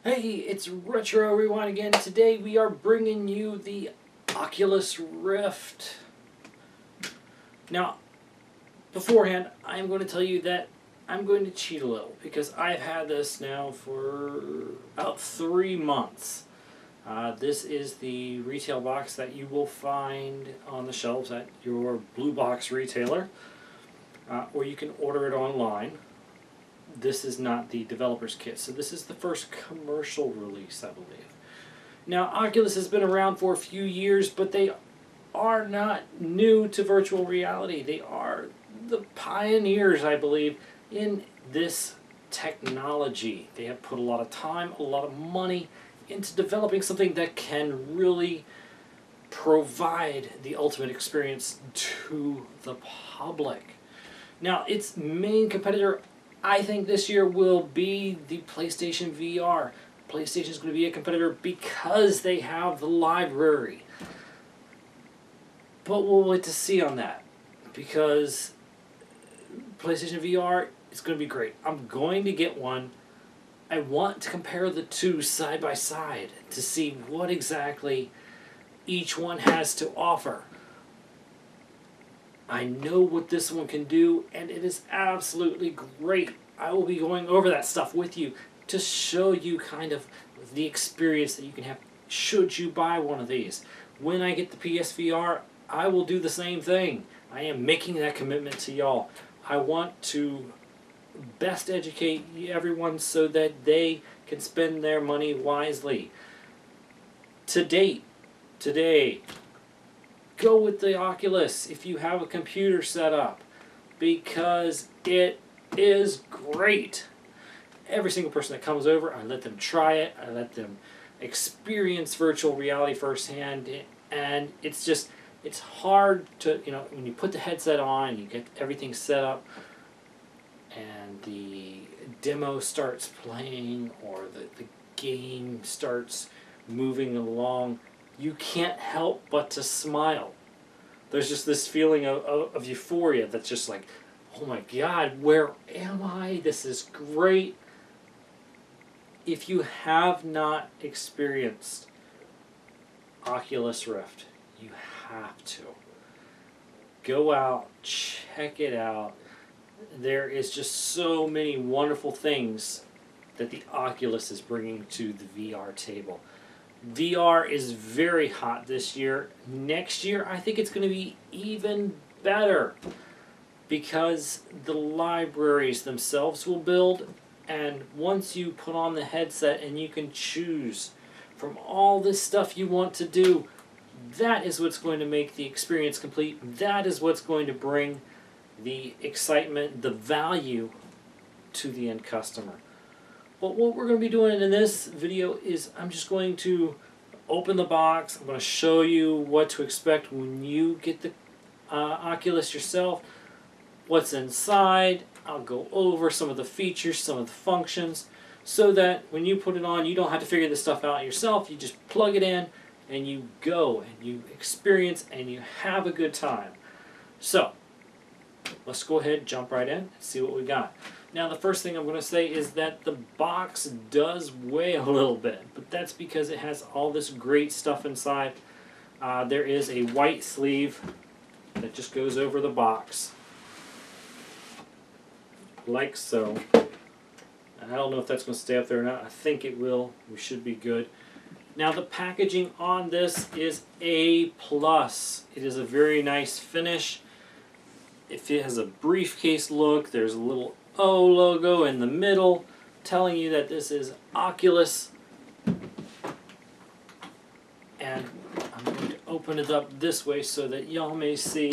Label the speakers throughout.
Speaker 1: Hey, it's Retro Rewind again. Today we are bringing you the Oculus Rift. Now, beforehand, I'm going to tell you that I'm going to cheat a little because I've had this now for about 3 months. This is the retail box that you will find on the shelves at your blue box retailer, or you can order it online. This is not the developer's kit, so this is the first commercial release, I believe. Now, Oculus has been around for a few years, but they are not new to virtual reality. They are the pioneers, I believe, in this technology. They have put a lot of time, a lot of money into developing something that can really provide the ultimate experience to the public. Now, its main competitor, I think, this year will be the PlayStation VR. PlayStation is going to be a competitor because they have the library. But we'll wait to see on that, because PlayStation VR is going to be great. I'm going to get one. I want to compare the two side by side to see what exactly each one has to offer. I know what this one can do, and it is absolutely great. I will be going over that stuff with you to show you kind of the experience that you can have should you buy one of these. When I get the PSVR, I will do the same thing. I am making that commitment to y'all. I want to best educate everyone so that they can spend their money wisely. Today, go with the Oculus if you have a computer set up, because it is great. Every single person that comes over, I let them try it. I let them experience virtual reality firsthand, and it's hard to, when you put the headset on, you get everything set up, and the demo starts playing or the game starts moving along, you can't help but to smile. There's just this feeling of euphoria that's just like, oh my God, where am I? This is great. If you have not experienced Oculus Rift, you have to. Go out, check it out. There is just so many wonderful things that the Oculus is bringing to the VR table. VR is very hot this year. Next year, I think it's going to be even better, because the libraries themselves will build, and once you put on the headset and you can choose from all this stuff you want to do, that is what's going to make the experience complete. That is what's going to bring the excitement, the value to the end customer. But what we're going to be doing in this video is I'm just going to open the box. I'm going to show you what to expect when you get the Oculus yourself, what's inside. I'll go over some of the features, some of the functions, so that when you put it on, you don't have to figure this stuff out yourself. You just plug it in and you go and you experience and you have a good time. So let's go ahead, jump right in, and see what we got. Now, the first thing I'm going to say is that the box does weigh a little bit, but that's because it has all this great stuff inside. There is a white sleeve that just goes over the box, like so. I don't know if that's going to stay up there or not. I think it will. We should be good. Now, the packaging on this is A+. It is a very nice finish. If it has a briefcase look, there's a little O logo in the middle telling you that this is Oculus. And I'm going to open it up this way so that y'all may see,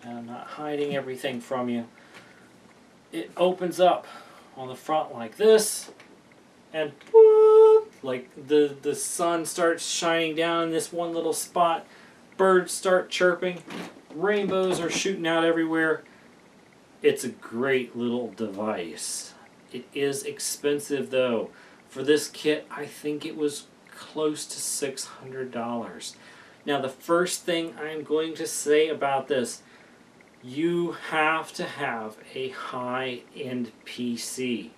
Speaker 1: and I'm not hiding everything from you. It opens up on the front like this, and whoop, like the sun starts shining down in this one little spot. Birds start chirping. Rainbows are shooting out everywhere. It's a great little device. It is expensive though. For this kit, I think it was close to $600. Now, the first thing I'm going to say about this, you have to have a high-end PC.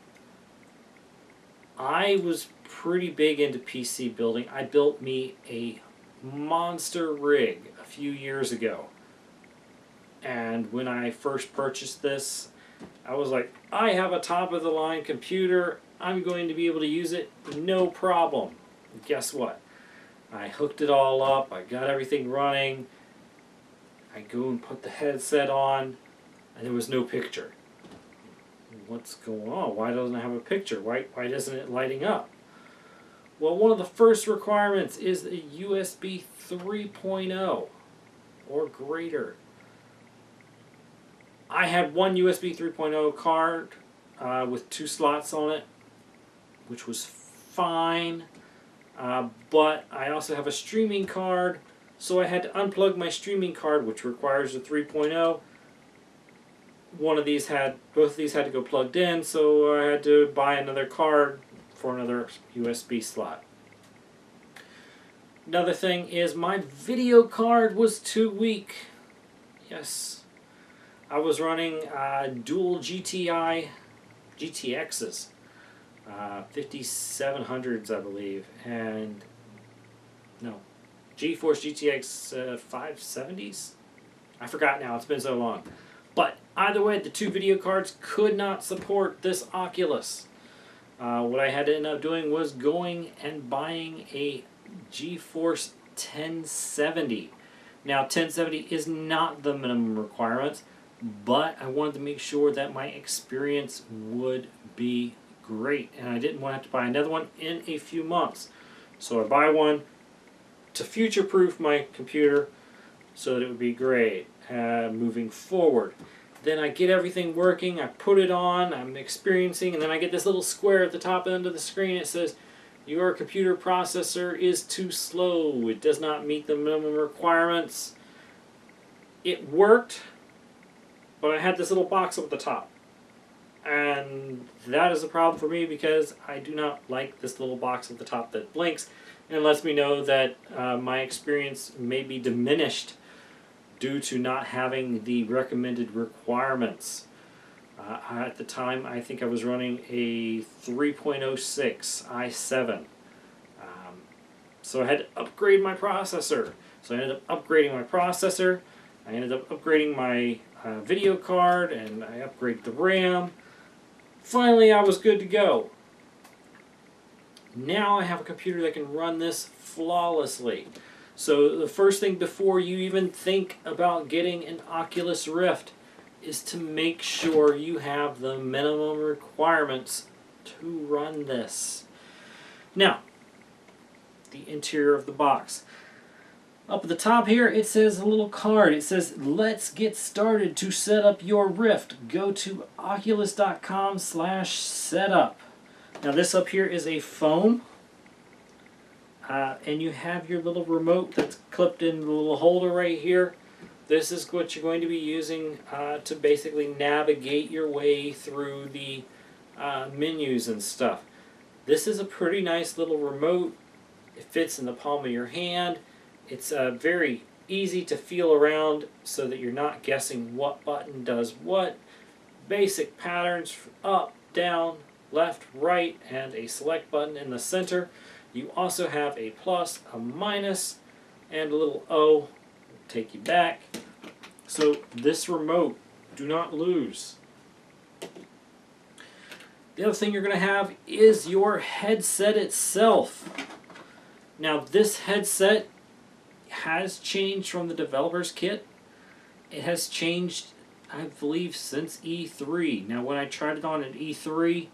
Speaker 1: I was pretty big into PC building. I built me a monster rig a few years ago. And when I first purchased this, I was like, I have a top-of-the-line computer. I'm going to be able to use it, no problem. And guess what? I hooked it all up. I got everything running. I go and put the headset on, and there was no picture. What's going on? Why doesn't it have a picture? Why isn't it lighting up? Well, one of the first requirements is a USB 3.0 or greater. I had one USB 3.0 card with 2 slots on it, which was fine. But I also have a streaming card, so I had to unplug my streaming card, which requires a 3.0. Both of these had to go plugged in, so I had to buy another card for another USB slot. Another thing is my video card was too weak. Yes, I was running dual GTXs, 5700s I believe, and no, GeForce GTX 570s? I forgot now, it's been so long. But either way, the 2 video cards could not support this Oculus. What I had to end up doing was going and buying a GeForce 1070. Now 1070 is not the minimum requirements, but I wanted to make sure that my experience would be great, and I didn't want to have to buy another one in a few months. So I buy one to future-proof my computer so that it would be great moving forward. Then I get everything working, I put it on, I'm experiencing, and then I get this little square at the top end of the screen. It says, your computer processor is too slow. It does not meet the minimum requirements. It worked, but I had this little box up at the top. And that is a problem for me because I do not like this little box at the top that blinks and lets me know that my experience may be diminished due to not having the recommended requirements. At the time, I think I was running a 3.06 i7. So I had to upgrade my processor. So I ended up upgrading my processor. I ended up upgrading my video card, and I upgraded the RAM. Finally, I was good to go. Now I have a computer that can run this flawlessly. So the first thing before you even think about getting an Oculus Rift is to make sure you have the minimum requirements to run this. Now, the interior of the box. Up at the top here, it says a little card. It says, let's get started to set up your Rift. Go to oculus.com/setup. Now this up here is a foam. And you have your little remote that's clipped in the little holder right here. This is what you're going to be using to basically navigate your way through the menus and stuff. This is a pretty nice little remote. It fits in the palm of your hand. It's very easy to feel around so that you're not guessing what button does what. Basic patterns: up, down, left, right, and a select button in the center. You also have a plus, a minus, and a little O. Take you back. So this remote, do not lose. The other thing you're going to have is your headset itself. Now this headset has changed from the developer's kit. It has changed, I believe, since E3. Now when I tried it on at E3,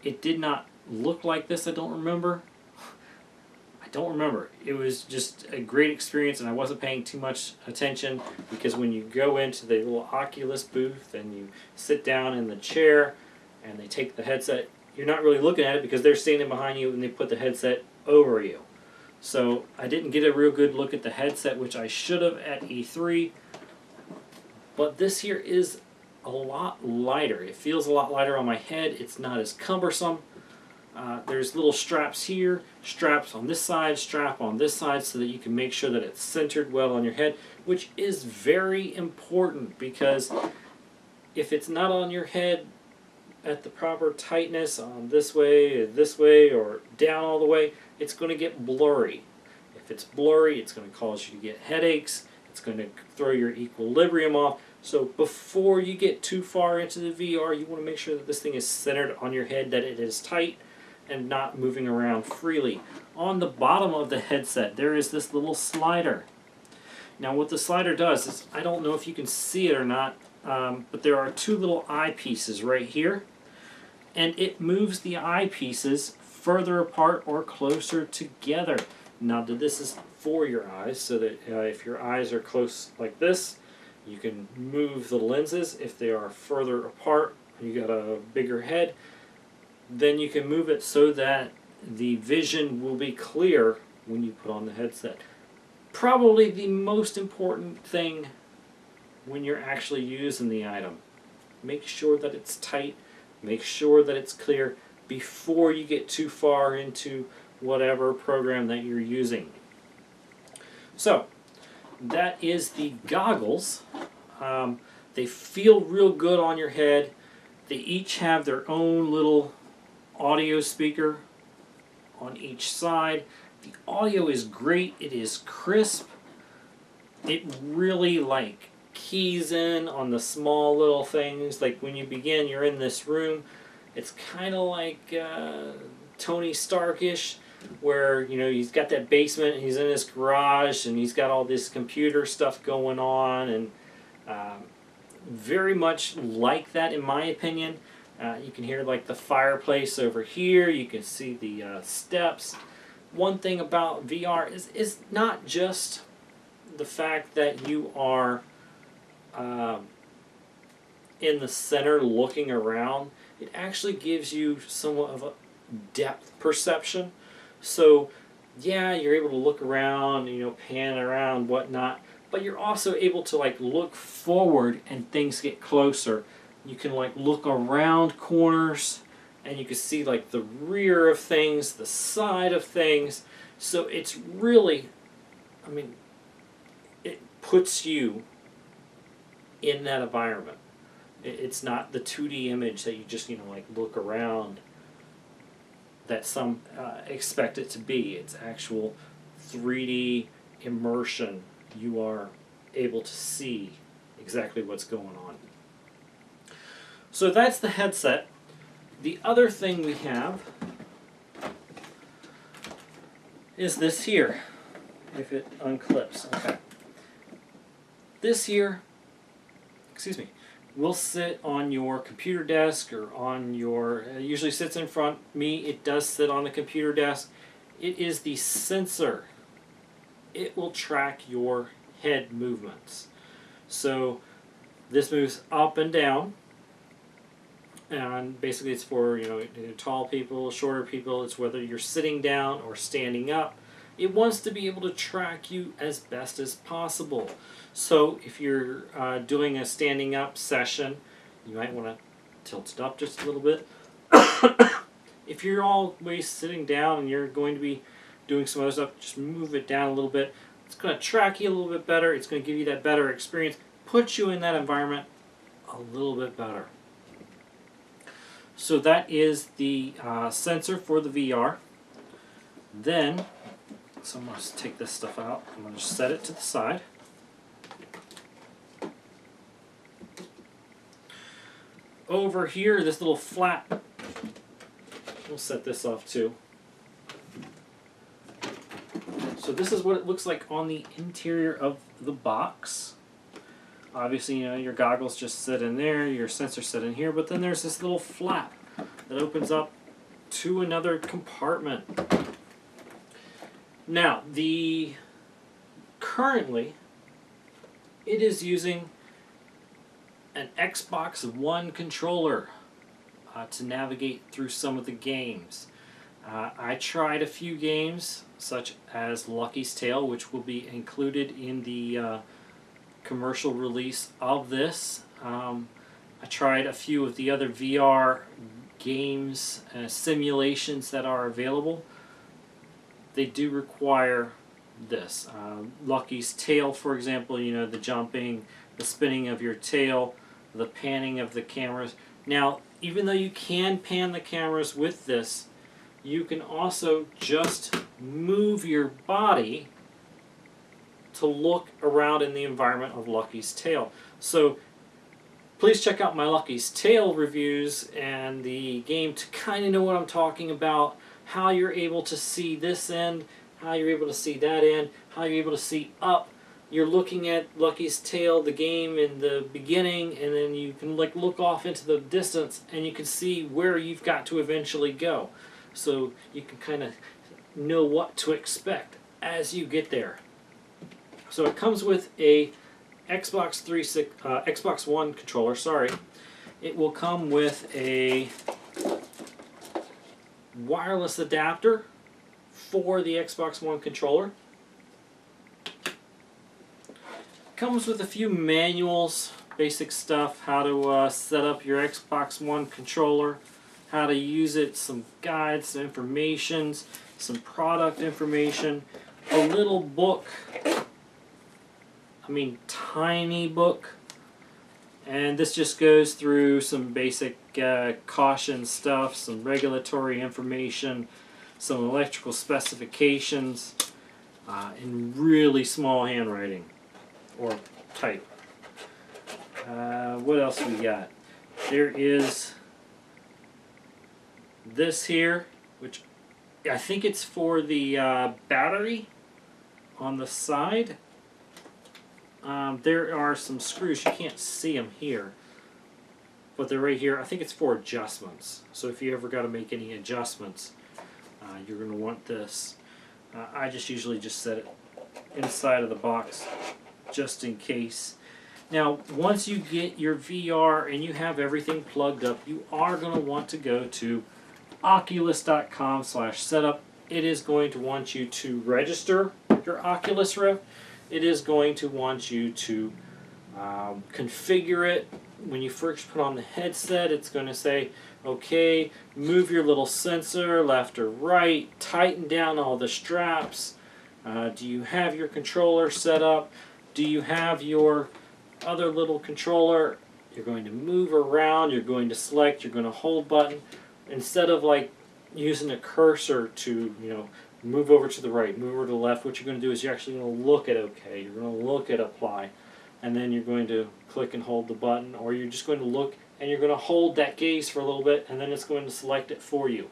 Speaker 1: it did not look like this. I don't remember. It was just a great experience, and I wasn't paying too much attention because when you go into the little Oculus booth and you sit down in the chair and they take the headset, you're not really looking at it because they're standing behind you and they put the headset over you. So I didn't get a real good look at the headset, which I should have at E3. But this here is a lot lighter. It feels a lot lighter on my head. It's not as cumbersome. There's little straps here, straps on this side, strap on this side, so that you can make sure that it's centered well on your head, which is very important because if it's not on your head, at the proper tightness on this way, or down all the way, it's going to get blurry. If it's blurry, it's going to cause you to get headaches. It's going to throw your equilibrium off. So before you get too far into the VR, you want to make sure that this thing is centered on your head, that it is tight and not moving around freely. On the bottom of the headset, there is this little slider. Now what the slider does is, I don't know if you can see it or not, but there are two little eyepieces right here, and it moves the eyepieces further apart or closer together. Now this is for your eyes, so that if your eyes are close like this, you can move the lenses. If they are further apart, you got a bigger head, then you can move it so that the vision will be clear when you put on the headset. Probably the most important thing when you're actually using the item. Make sure that it's tight, make sure that it's clear before you get too far into whatever program that you're using. So, that is the goggles. They feel real good on your head. They each have their own little audio speaker on each side. The audio is great. It is crisp. It really keys in on the small little things. Like when you begin, you're in this room. It's kind of like Tony Stark-ish, where he's got that basement, and he's in his garage, and he's got all this computer stuff going on, and very much like that in my opinion. You can hear the fireplace over here. You can see the steps. One thing about VR is not just the fact that you are in the center looking around. It actually gives you somewhat of a depth perception. So yeah, you're able to look around, pan around, whatnot, but you're also able to look forward and things get closer. You can look around corners, and you can see the rear of things, the side of things. So it's really, it puts you in that environment. It's not the 2D image that you just look around that some expect it to be. It's actual 3D immersion. You are able to see exactly what's going on. So that's the headset. The other thing we have is this here, if it unclips. Okay. This here, will sit on your computer desk or on your, it usually sits in front. It does sit on the computer desk. It is the sensor. It will track your head movements. So this moves up and down. And basically it's for tall people, shorter people. It's whether you're sitting down or standing up. It wants to be able to track you as best as possible. So if you're doing a standing up session, you might want to tilt it up just a little bit. If you're always sitting down and you're going to be doing some other stuff, just move it down a little bit. It's going to track you a little bit better. It's going to give you that better experience, put you in that environment a little bit better. So that is the sensor for the VR. Then, so I'm going to take this stuff out. I'm going to set it to the side. Over here, this little flap, we'll set this off too. So this is what it looks like on the interior of the box. Obviously, your goggles just sit in there, your sensor sit in here, but then there's this little flap that opens up to another compartment. Now, currently, it is using an Xbox One controller to navigate through some of the games. I tried a few games, such as Lucky's Tale, which will be included in the commercial release of this. I tried a few of the other VR games, simulations that are available. They do require this. Lucky's Tale, for example, the jumping, the spinning of your tail, the panning of the cameras. Now, even though you can pan the cameras with this, you can also just move your body to look around in the environment of Lucky's Tale. So please check out my Lucky's Tale reviews and the game to kind of know what I'm talking about, how you're able to see this end, how you're able to see that end, how you're able to see up. You're looking at Lucky's Tale, the game, in the beginning, and then you can like look off into the distance and you can see where you've got to eventually go. So you can kind of know what to expect as you get there. So it comes with a Xbox One controller. Sorry, it will come with a wireless adapter for the Xbox One controller. Comes with a few manuals, basic stuff, how to set up your Xbox One controller, how to use it, some guides, some information, some product information, a little book, I mean tiny book, and this just goes through some basic caution stuff, some regulatory information, some electrical specifications, in really small handwriting, or type. What else we got? There is this here, which I think it's for the battery on the side. There are some screws, you can't see them here, but they're right here. I think it's for adjustments. So if you ever got to make any adjustments, you're going to want this. I just usually just set it inside of the box just in case. Now, once you get your VR and you have everything plugged up, you are going to want to go to oculus.com/setup. It is going to want you to register your Oculus Rift. It is going to want you to configure it. When you first put on the headset, it's going to say, okay, move your little sensor left or right, tighten down all the straps. Do you have your controller set up? Do you have your other little controller? You're going to move around, you're going to select, you're going to hold button. Instead of like using a cursor to, move over to the right, move over to the left, what you're going to do is you're actually going to look at OK, you're going to look at apply, and then you're going to click and hold the button, or you're just going to look and you're going to hold that gaze for a little bit, and then it's going to select it for you.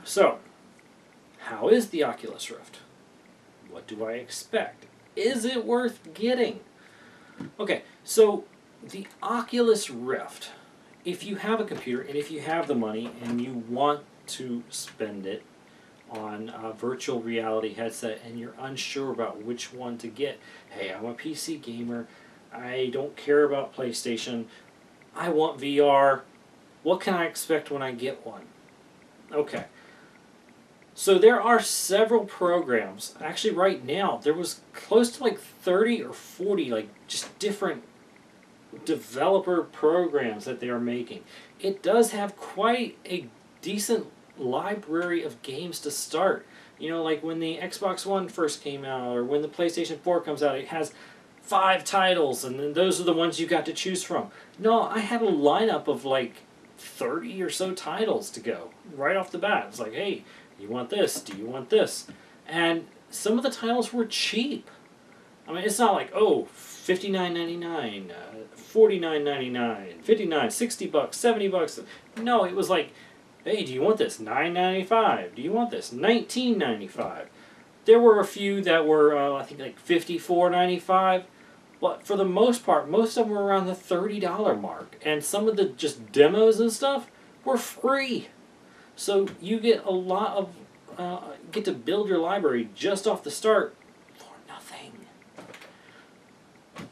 Speaker 1: So, how is the Oculus Rift? What do I expect? Is it worth getting? Okay, so the Oculus Rift, if you have a computer and if you have the money and you want to spend it on a virtual reality headset and you're unsure about which one to get, hey, I'm a PC gamer, I don't care about PlayStation, I want VR, what can I expect when I get one? Okay. So there are several programs. Actually, right now, there was close to like 30 or 40 like just different developer programs that they are making. It does have quite a decent library of games to start. Like when the Xbox One first came out, or when the PlayStation 4 comes out, it has 5 titles, and then those are the ones you got to choose from. No, I had a lineup of like 30 or so titles to go right off the bat. It's like, hey, you want this? Do you want this? And some of the titles were cheap. I mean, it's not like, oh, $59.99, $49.99, $59, $60, $70. No, it was like, hey, do you want this? $9.95. Do you want this? $19.95. There were a few that were, I think, like $54.95. But for the most part, most of them were around the $30 mark. And some of the just demos and stuff were free. So you get a lot of, get to build your library just off the start for nothing.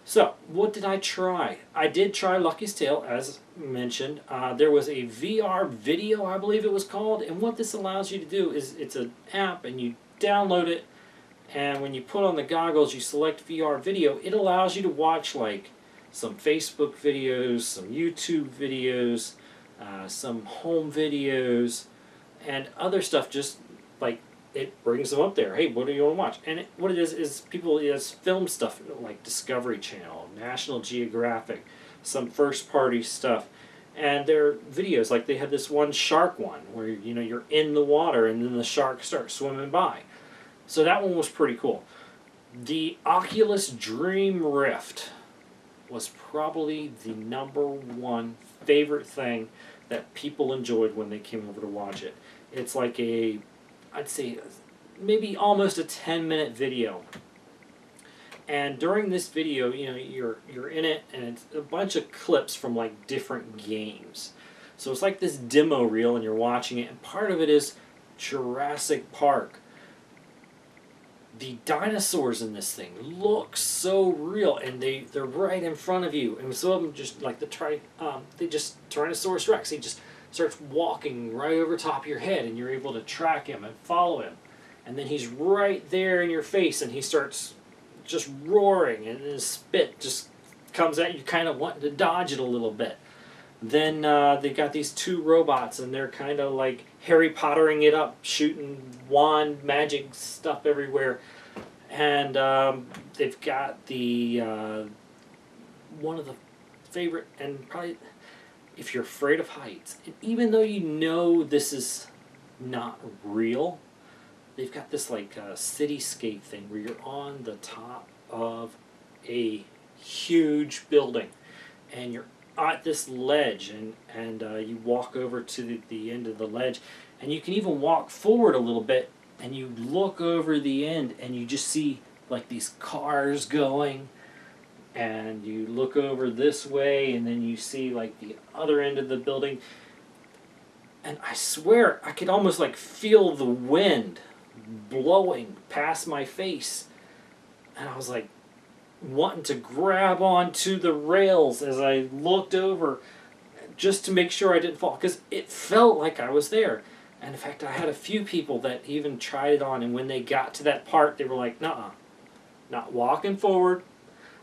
Speaker 1: So, what did I try? I did try Lucky's Tale, as mentioned. There was a VR video, I believe it was called, and what this allows you to do is, it's an app, and you download it, and when you put on the goggles, you select VR video, it allows you to watch, like, some Facebook videos, some YouTube videos, some home videos, and other stuff. Just like it brings them up there. Hey, what do you want to watch? And what it is people, it has film stuff like Discovery Channel, National Geographic, some first-party stuff. And their videos, like they had this one shark one where you're in the water and then the shark starts swimming by. So that one was pretty cool. The Oculus Dream Rift was probably the #1 favorite thing that people enjoyed when they came over to watch it. It's like I'd say maybe almost a 10-minute video. And during this video, you're in it, and it's a bunch of clips from like different games. So it's like this demo reel, and you're watching it. And part of it is Jurassic Park. The dinosaurs in this thing look so real, and they're right in front of you. And some of them just like Tyrannosaurus Rex. He just starts walking right over top of your head, and you're able to track him and follow him. And then he's right there in your face, and he starts just roaring, and his spit just comes at you, kind of wanting to dodge it a little bit. Then they got these 2 robots, and they're kind of like Harry Pottering it up, shooting wand magic stuff everywhere. And they've got the one of the favorite, and probably if you're afraid of heights, and even though you know this is not real, they've got this like cityscape thing where you're on the top of a huge building, and you're at this ledge, and you walk over to the end of the ledge, and you can even walk forward a little bit, and you look over the end, and you just see like these cars going, and you look over this way, and then you see like the other end of the building, and I swear I could almost like feel the wind blowing past my face, and I was like wanting to grab onto the rails as I looked over just to make sure I didn't fall, because it felt like I was there. And in fact, I had a few people that even tried it on, and when they got to that part, they were like, "Nuh-uh, not walking forward,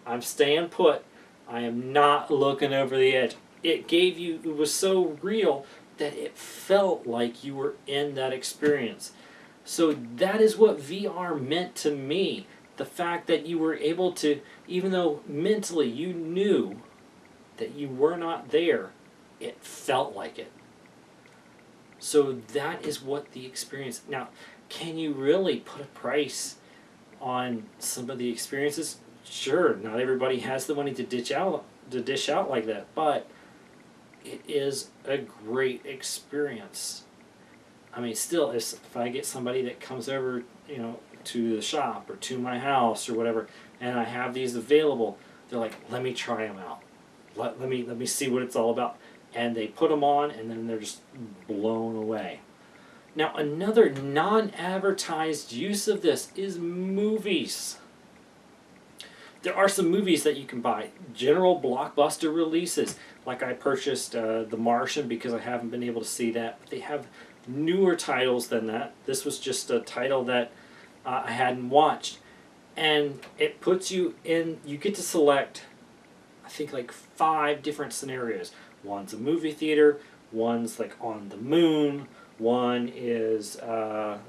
Speaker 1: I'm staying put, I am not looking over the edge." It was so real that it felt like you were in that experience. So that is what VR meant to me. The fact that you were able to, even though mentally you knew that you were not there, it felt like it. So that is what the experience. Now, can you really put a price on some of the experiences? Sure, not everybody has the money to dish out like that, but it is a great experience. I mean, still, if I get somebody that comes over, to the shop or to my house or whatever, and I have these available, they're like, "Let me try them out. Let me see what it's all about." And they put them on, and then they're just blown away. Now, another non-advertised use of this is movies. There are some movies that you can buy, general blockbuster releases. Like I purchased The Martian because I haven't been able to see that. But they have newer titles than that. This was just a title that I hadn't watched. And it puts you in, you get to select, I think, like 5 different scenarios. One's a movie theater, one's like on the moon, one is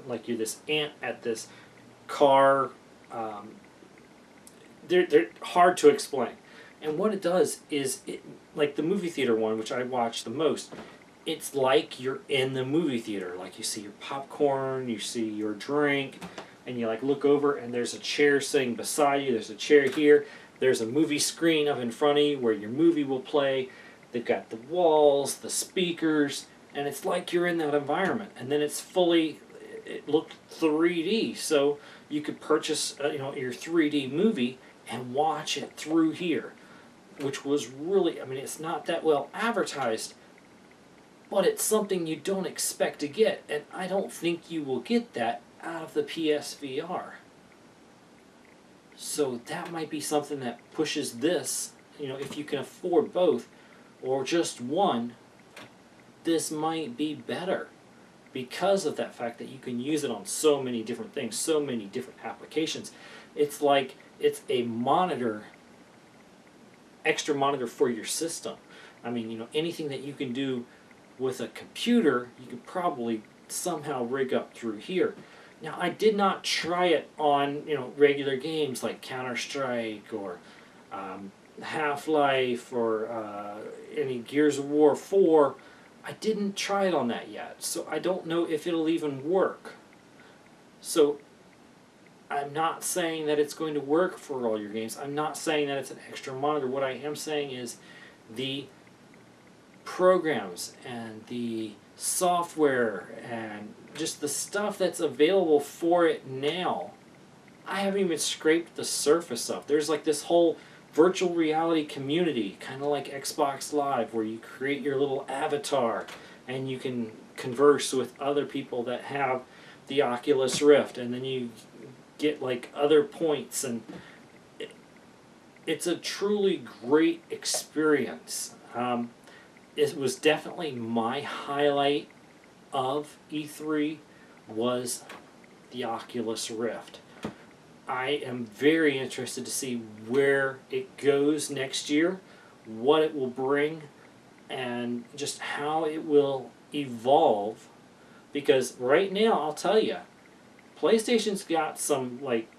Speaker 1: like you're this ant at this car. They're hard to explain. And what it does is, like the movie theater one, which I watch the most, it's like you're in the movie theater. Like you see your popcorn, you see your drink, and you like look over and there's a chair sitting beside you, there's a chair here, there's a movie screen up in front of you where your movie will play. They've got the walls, the speakers, and it's like you're in that environment. And then it looked 3D, so you could purchase your 3D movie and watch it through here, which was really, it's not that well advertised, but it's something you don't expect to get, and I don't think you will get that out of the PSVR. So that might be something that pushes this, if you can afford both, or just one, this might be better because of that fact that you can use it on so many different things, so many different applications. It's like it's a monitor, extra monitor for your system. Anything that you can do with a computer, you could probably somehow rig up through here. Now, I did not try it on regular games like Counter-Strike or Half-Life or any Gears of War 4, I didn't try it on that yet, so I don't know if it'll even work. So I'm not saying that it's going to work for all your games. I'm not saying that it's an extra monitor. What I am saying is the programs and the software and just the stuff that's available for it now, I haven't even scraped the surface of. There's like this whole virtual reality community, kind of like Xbox Live, where you create your little avatar and you can converse with other people that have the Oculus Rift, and then you get like other points, and it's a truly great experience. It was definitely my highlight of E3 was the Oculus Rift. I am very interested to see where it goes next year, what it will bring, and just how it will evolve. Because right now, I'll tell you, PlayStation's got some, like,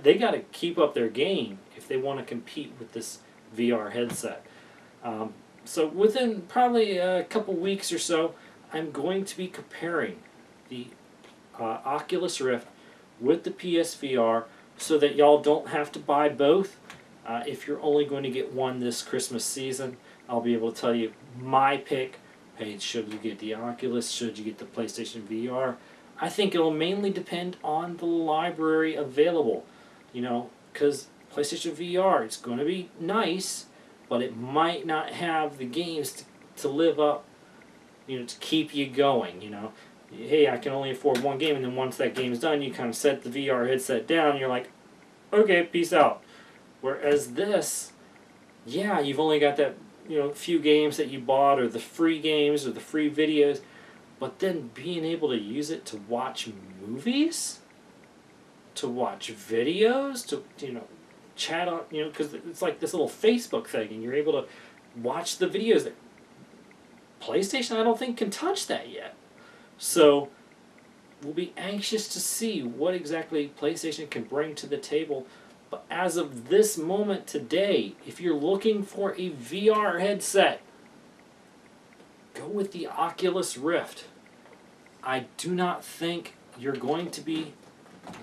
Speaker 1: they got to keep up their game if they want to compete with this VR headset. So within probably a couple weeks or so, I'm going to be comparing the Oculus Rift with the PSVR so that y'all don't have to buy both. If you're only going to get one this Christmas season, I'll be able to tell you my pick. Hey, should you get the Oculus? Should you get the PlayStation VR? I think it'll mainly depend on the library available. You know, because PlayStation VR, it's going to be nice, but it might not have the games to live up, you know, to keep you going, you know. Hey, I can only afford one game, and then once that game's done, you kind of set the VR headset down, and you're like, okay, peace out. Whereas this, yeah, you've only got that, you know, few games that you bought, or the free games, or the free videos, but then being able to use it to watch movies, to watch videos, to, you know, chat on, you know, because it's like this little Facebook thing, and you're able to watch the videos that PlayStation, I don't think, can touch that yet. So we'll be anxious to see what exactly PlayStation can bring to the table. But as of this moment today, if you're looking for a VR headset, go with the Oculus Rift. I do not think you're going to be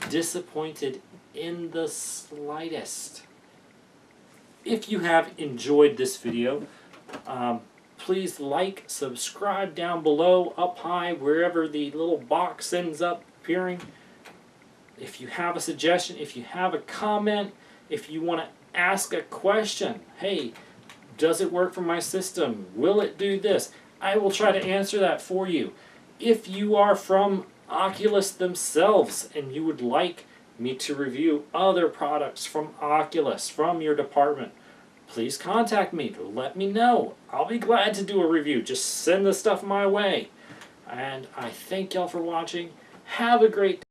Speaker 1: disappointed in the slightest. If you have enjoyed this video, please like, subscribe down below, up high, wherever the little box ends up appearing. If you have a suggestion, if you have a comment, if you want to ask a question, hey, does it work for my system? Will it do this? I will try to answer that for you. If you are from Oculus themselves and you would like me to review other products from Oculus, from your department, please contact me to let me know. I'll be glad to do a review. Just send the stuff my way. And I thank y'all for watching. Have a great day.